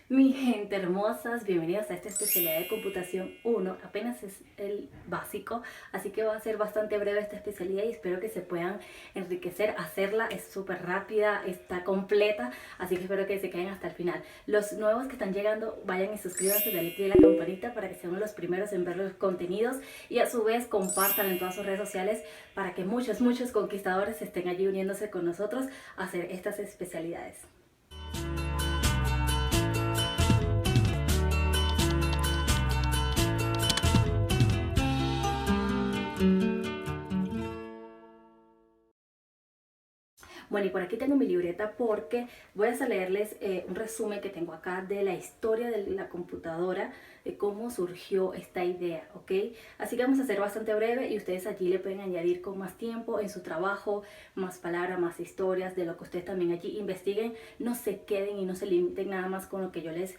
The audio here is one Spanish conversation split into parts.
Mi gente hermosas, bienvenidos a esta especialidad de computación 1, apenas es el básico, así que va a ser bastante breve esta especialidad y espero que se puedan enriquecer. Hacerla es súper rápida, está completa, así que espero que se queden hasta el final. Los nuevos que están llegando, vayan y suscríbanse, dale click a la campanita para que sean los primeros en ver los contenidos y a su vez compartan en todas sus redes sociales para que muchos conquistadores estén allí uniéndose con nosotros a hacer estas especialidades. Bueno, y por aquí tengo mi libreta porque voy a leerles un resumen que tengo acá de la historia de la computadora, de cómo surgió esta idea, ¿ok? Así que vamos a hacer bastante breve y ustedes allí le pueden añadir con más tiempo en su trabajo, más palabras, más historias, de lo que ustedes también allí investiguen. No se queden y no se limiten nada más con lo que yo les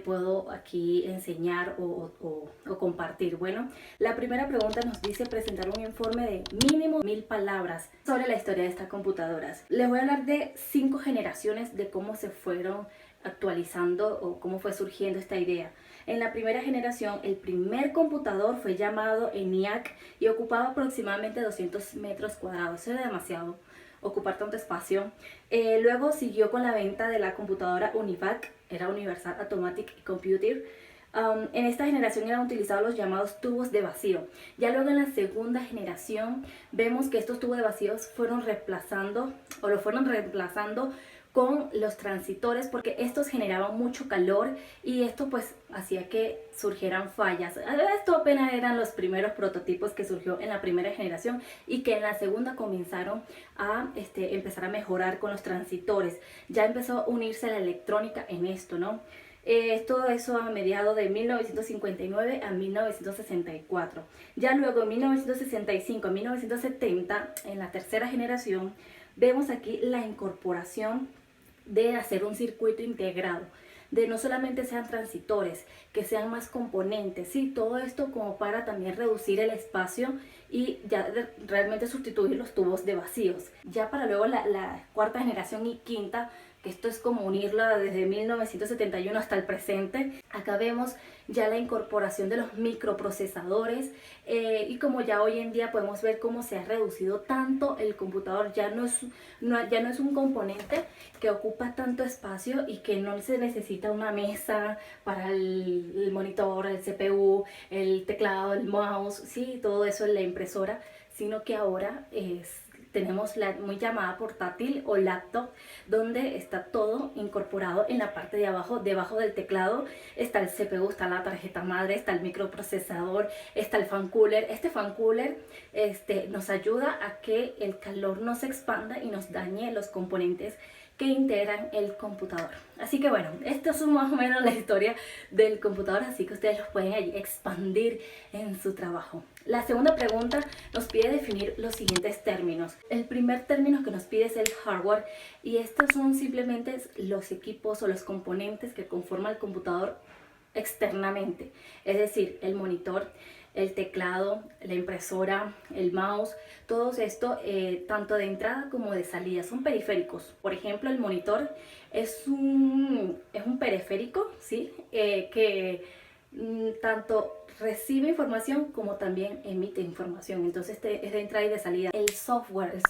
puedo aquí enseñar o compartir. Bueno, la primera pregunta nos dice presentar un informe de mínimo 1000 palabras sobre la historia de estas computadoras. Les voy a hablar de 5 generaciones de cómo se fueron actualizando o cómo fue surgiendo esta idea. En la primera generación, el primer computador fue llamado ENIAC y ocupaba aproximadamente 200 metros cuadrados. Eso era demasiado, ocupar tanto espacio. Luego siguió con la venta de la computadora UNIVAC, era Universal Automatic Computer. En esta generación eran utilizados los llamados tubos de vacío. Ya luego en la segunda generación vemos que estos tubos de vacío fueron reemplazando con los transitores porque estos generaban mucho calor y esto pues hacía que surgieran fallas. Esto apenas eran los primeros prototipos que surgió en la primera generación y que en la segunda comenzaron a empezar a mejorar con los transitores. Ya empezó a unirse la electrónica en esto, ¿no? Todo eso a mediados de 1959 a 1964. Ya luego en 1965 a 1970, en la tercera generación, vemos aquí la incorporación de hacer un circuito integrado, de no solamente sean transitores, que sean más componentes, sí, todo esto como para también reducir el espacio y ya realmente sustituir los tubos de vacíos. Ya para luego la cuarta generación y quinta, que esto es como unirla desde 1971 hasta el presente. Acá vemos ya la incorporación de los microprocesadores y como ya hoy en día podemos ver cómo se ha reducido tanto el computador, ya no es un componente que ocupa tanto espacio y que no se necesita una mesa para el monitor, el CPU, el teclado, el mouse, sí, todo eso en la impresora, sino que ahora tenemos la muy llamada portátil o laptop, donde está todo incorporado en la parte de abajo. Debajo del teclado está el CPU, está la tarjeta madre, está el microprocesador, está el fan cooler. Este fan cooler nos ayuda a que el calor no se expanda y nos dañe los componentes que integran el computador. Así que bueno, esto es más o menos la historia del computador, así que ustedes los pueden expandir en su trabajo. La segunda pregunta nos pide definir los siguientes términos. El primer término que nos pide es el hardware y estos son simplemente los equipos o los componentes que conforman el computador externamente, es decir, el monitor, el teclado, la impresora, el mouse, todo esto tanto de entrada como de salida son periféricos. Por ejemplo, el monitor es un periférico, ¿sí? Que tanto recibe información como también emite información. Entonces es de entrada y de salida. El software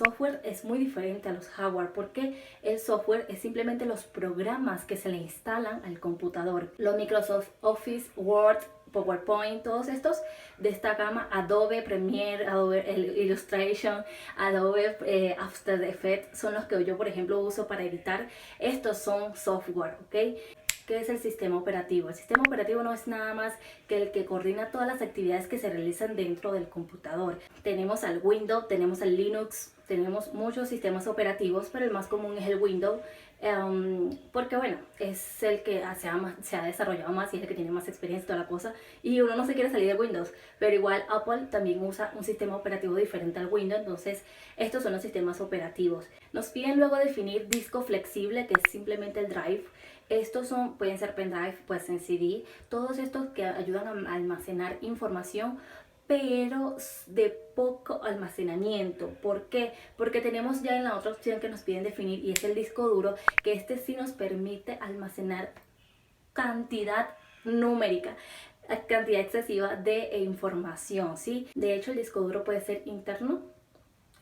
es muy diferente a los hardware porque el software es simplemente los programas que se le instalan al computador. Los Microsoft Office, Word, PowerPoint, todos estos de esta gama, Adobe Premiere, Adobe Illustration, Adobe After Effects, son los que yo por ejemplo uso para editar. Estos son software, ¿ok? ¿Qué es el sistema operativo? El sistema operativo no es nada más que el que coordina todas las actividades que se realizan dentro del computador. Tenemos al Windows, tenemos al Linux, tenemos muchos sistemas operativos, pero el más común es el Windows, porque bueno, es el que se ha desarrollado más y es el que tiene más experiencia y toda la cosa, y uno no se quiere salir de Windows, pero igual Apple también usa un sistema operativo diferente al Windows. Entonces estos son los sistemas operativos. Nos piden luego definir disco flexible, que es simplemente el drive. Estos pueden ser pendrive, pueden ser CD, todos estos que ayudan a almacenar información, pero de poco almacenamiento. ¿Por qué? Porque tenemos ya en la otra opción que nos piden definir y es el disco duro, que sí nos permite almacenar cantidad numérica, cantidad excesiva de información, ¿sí? De hecho, el disco duro puede ser interno,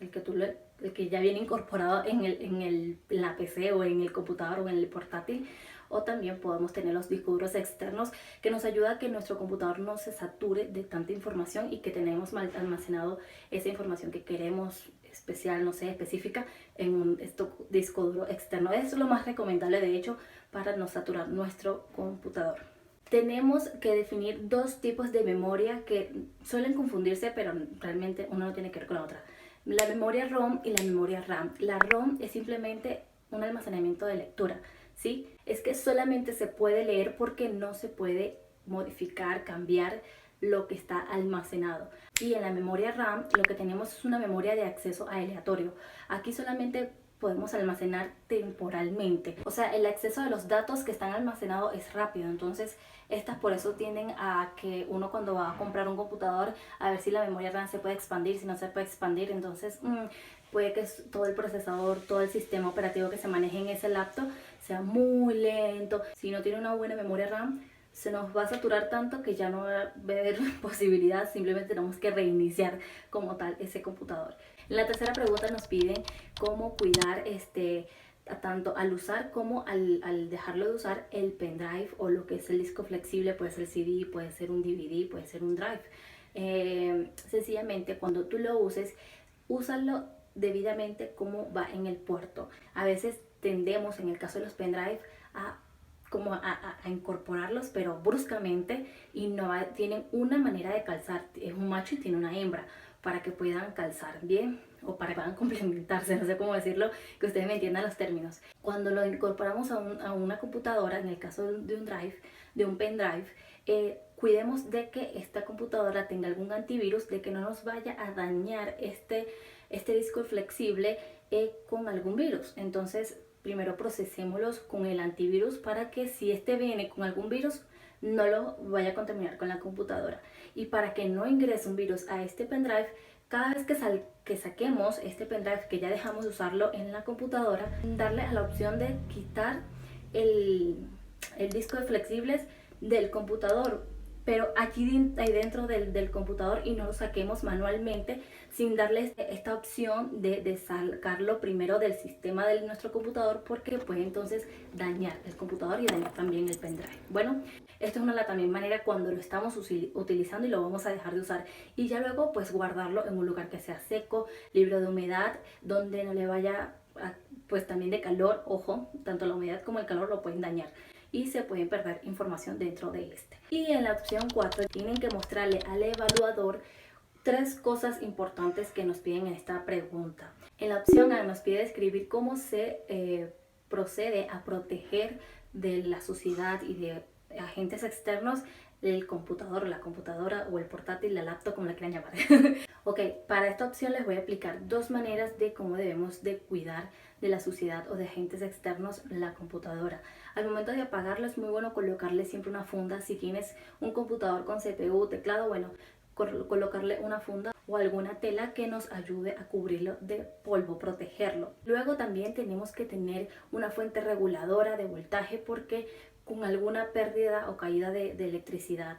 el que ya viene incorporado en la PC o en el computador o en el portátil, o también podemos tener los discos duros externos que nos ayuda a que nuestro computador no se sature de tanta información y que tenemos mal almacenado esa información que queremos especial, no sé, específica en un disco duro externo. Es lo más recomendable, de hecho, para no saturar nuestro computador. Tenemos que definir dos tipos de memoria que suelen confundirse, pero realmente una no tiene que ver con la otra. La memoria ROM y la memoria RAM. La ROM es simplemente un almacenamiento de lectura, ¿sí? Es que solamente se puede leer porque no se puede modificar, cambiar lo que está almacenado. Y en la memoria RAM lo que tenemos es una memoria de acceso aleatorio. Aquí solamente podemos almacenar temporalmente. O sea, el acceso a los datos que están almacenados es rápido. Entonces, estas por eso tienden a que uno cuando va a comprar un computador, a ver si la memoria RAM se puede expandir, si no se puede expandir. Entonces, puede que todo el procesador, todo el sistema operativo que se maneje en ese laptop sea muy lento. Si no tiene una buena memoria RAM, se nos va a saturar tanto que ya no va a haber posibilidad, simplemente tenemos que reiniciar como tal ese computador. En la tercera pregunta nos piden cómo cuidar tanto al usar como al dejarlo de usar el pendrive o lo que es el disco flexible, puede ser CD, puede ser un DVD, puede ser un drive. Sencillamente cuando tú lo uses, úsalo debidamente como va en el puerto. A veces tendemos, en el caso de los pendrive, a incorporarlos pero bruscamente y no tienen una manera de calzar. Es un macho y tiene una hembra para que puedan calzar bien o para que puedan complementarse, no sé cómo decirlo, que ustedes me entiendan los términos. Cuando lo incorporamos a una computadora, en el caso de un drive, de un pendrive, cuidemos de que esta computadora tenga algún antivirus, de que no nos vaya a dañar este disco flexible con algún virus. Entonces, primero procesémoslos con el antivirus para que si este viene con algún virus, no lo vaya a contaminar con la computadora. Y para que no ingrese un virus a este pendrive, cada vez que saquemos este pendrive que ya dejamos de usarlo en la computadora, darle a la opción de quitar el disco de flexibles del computador, pero aquí ahí dentro del computador, y no lo saquemos manualmente sin darle esta opción de sacarlo primero del sistema de nuestro computador, porque puede entonces dañar el computador y dañar también el pendrive. Bueno, esto es una también manera cuando lo estamos utilizando y lo vamos a dejar de usar, y ya luego pues guardarlo en un lugar que sea seco, libre de humedad, donde no le vaya pues también de calor. Ojo, tanto la humedad como el calor lo pueden dañar y se pueden perder información dentro de este. Y en la opción 4 tienen que mostrarle al evaluador tres cosas importantes que nos piden en esta pregunta. En la opción A nos pide describir cómo se procede a proteger de la suciedad y de agentes externos el computador, la computadora o el portátil, la laptop, como la quieran llamar. Ok, para esta opción les voy a explicar dos maneras de cómo debemos de cuidar de la suciedad o de agentes externos la computadora. Al momento de apagarlo es muy bueno colocarle siempre una funda. Si tienes un computador con CPU, teclado, bueno, colocarle una funda o alguna tela que nos ayude a cubrirlo de polvo, protegerlo. Luego también tenemos que tener una fuente reguladora de voltaje, porque con alguna pérdida o caída de electricidad,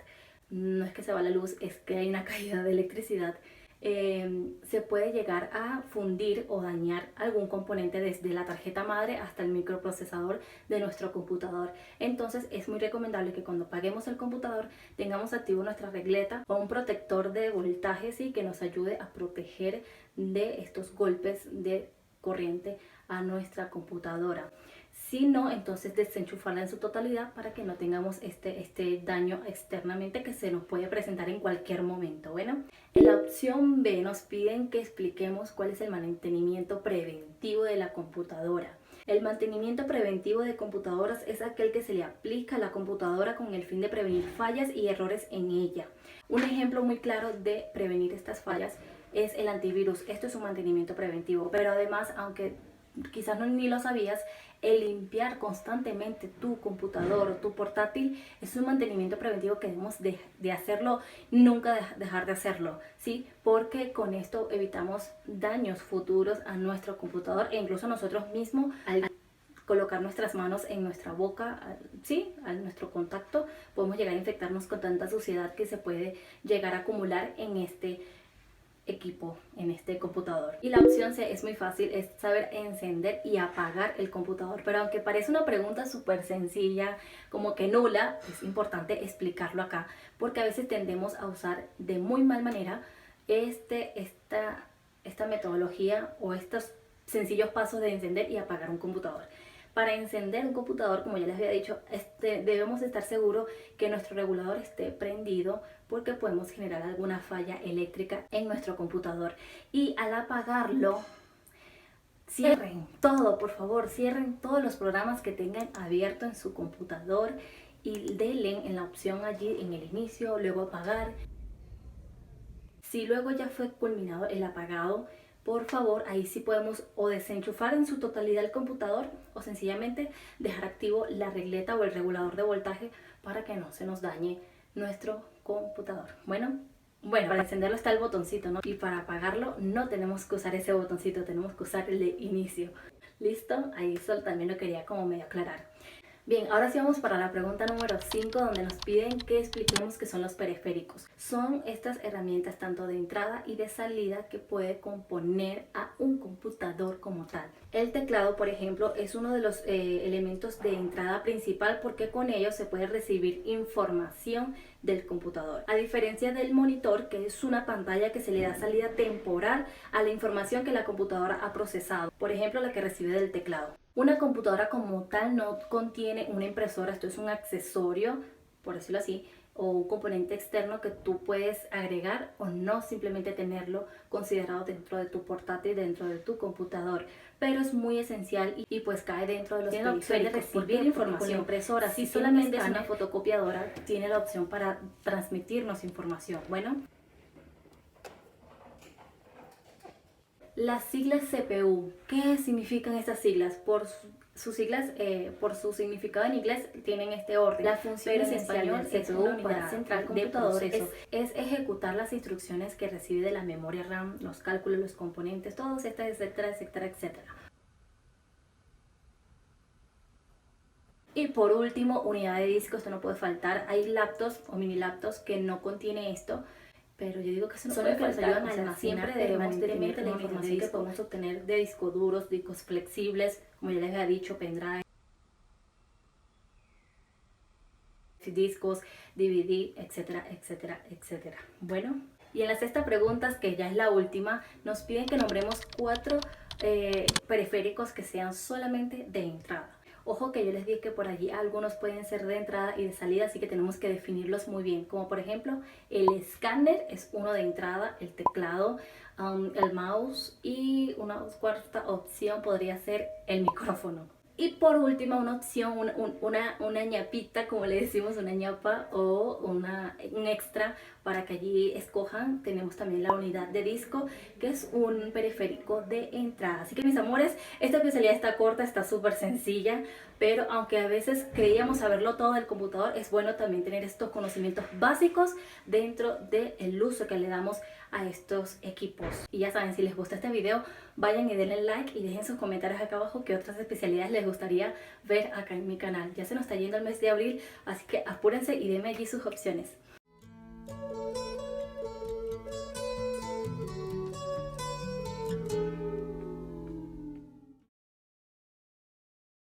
no es que se va la luz, es que hay una caída de electricidad, se puede llegar a fundir o dañar algún componente desde la tarjeta madre hasta el microprocesador de nuestro computador. Entonces es muy recomendable que cuando apaguemos el computador tengamos activo nuestra regleta o un protector de voltaje, sí, que nos ayude a proteger de estos golpes de corriente a nuestra computadora. Si no, entonces desenchufarla en su totalidad para que no tengamos este daño externamente que se nos puede presentar en cualquier momento. Bueno, en la opción B nos piden que expliquemos cuál es el mantenimiento preventivo de la computadora. El mantenimiento preventivo de computadoras es aquel que se le aplica a la computadora con el fin de prevenir fallas y errores en ella. Un ejemplo muy claro de prevenir estas fallas es el antivirus. Esto es un mantenimiento preventivo, pero además, aunque quizás ni lo sabías, el limpiar constantemente tu computador o tu portátil es un mantenimiento preventivo que debemos de hacerlo, nunca dejar de hacerlo, ¿sí? Porque con esto evitamos daños futuros a nuestro computador e incluso nosotros mismos al colocar nuestras manos en nuestra boca, sí, a nuestro contacto, podemos llegar a infectarnos con tanta suciedad que se puede llegar a acumular en este equipo, en este computador. Y la opción C es muy fácil, es saber encender y apagar el computador. Pero aunque parece una pregunta súper sencilla, como que nula, es importante explicarlo acá, porque a veces tendemos a usar de muy mal manera esta metodología o estos sencillos pasos de encender y apagar un computador. Para encender un computador, como ya les había dicho, debemos estar seguros que nuestro regulador esté prendido, porque podemos generar alguna falla eléctrica en nuestro computador. Y al apagarlo, cierren todo, por favor, cierren todos los programas que tengan abierto en su computador y denle en la opción allí en el inicio, luego apagar. Si luego ya fue culminado el apagado, por favor, ahí sí podemos o desenchufar en su totalidad el computador o sencillamente dejar activo la regleta o el regulador de voltaje para que no se nos dañe nuestro computador. Bueno, para encenderlo está el botoncito, ¿no? Y para apagarlo no tenemos que usar ese botoncito, tenemos que usar el de inicio. ¿Listo? Ahí eso también lo quería como medio aclarar. Bien, ahora sí vamos para la pregunta número 5, donde nos piden que expliquemos qué son los periféricos. Son estas herramientas tanto de entrada y de salida que puede componer a un computador como tal. El teclado, por ejemplo, es uno de los elementos de entrada principal, porque con ello se puede recibir información del computador. A diferencia del monitor, que es una pantalla que se le da salida temporal a la información que la computadora ha procesado, por ejemplo, la que recibe del teclado. Una computadora como tal no contiene una impresora, esto es un accesorio, por decirlo así, o un componente externo que tú puedes agregar o no, simplemente tenerlo considerado dentro de tu portátil, dentro de tu computador. Pero es muy esencial y pues cae dentro de los periféricos de recibir información. Con la impresora, si solamente es una fotocopiadora, tiene la opción para transmitirnos información. Bueno, las siglas CPU, ¿qué significan estas siglas? Por sus siglas, por su significado en inglés, tienen este orden. La función en español es una unidad central computadores, es ejecutar las instrucciones que recibe de la memoria RAM, los cálculos, los componentes, todos estas, etcétera, etcétera, etcétera. Y por último, unidad de disco, esto no puede faltar. Hay laptops o mini laptops que no contiene esto, pero yo digo que son los que nos ayudan a almacenar. Siempre debemos de tener la información que podemos obtener de discos duros, discos flexibles, como ya les había dicho, pendrive, discos, DVD, etcétera, etcétera, etcétera. Bueno, y en la sexta pregunta, que ya es la última, nos piden que nombremos 4 periféricos que sean solamente de entrada. Ojo que yo les dije que por allí algunos pueden ser de entrada y de salida, así que tenemos que definirlos muy bien. Como por ejemplo, el escáner es uno de entrada, el teclado, el mouse, y una cuarta opción podría ser el micrófono. Y por último, una opción, una ñapita, como le decimos, una ñapa o un extra para que allí escojan. Tenemos también la unidad de disco, que es un periférico de entrada. Así que mis amores, esta especialidad está corta, está súper sencilla, pero aunque a veces creíamos saberlo todo del computador, es bueno también tener estos conocimientos básicos dentro del uso que le damos a estos equipos. Y ya saben, si les gusta este video, vayan y denle like y dejen sus comentarios acá abajo qué otras especialidades les gustaría ver acá en mi canal. Ya se nos está yendo el mes de abril, así que apúrense y denme allí sus opciones.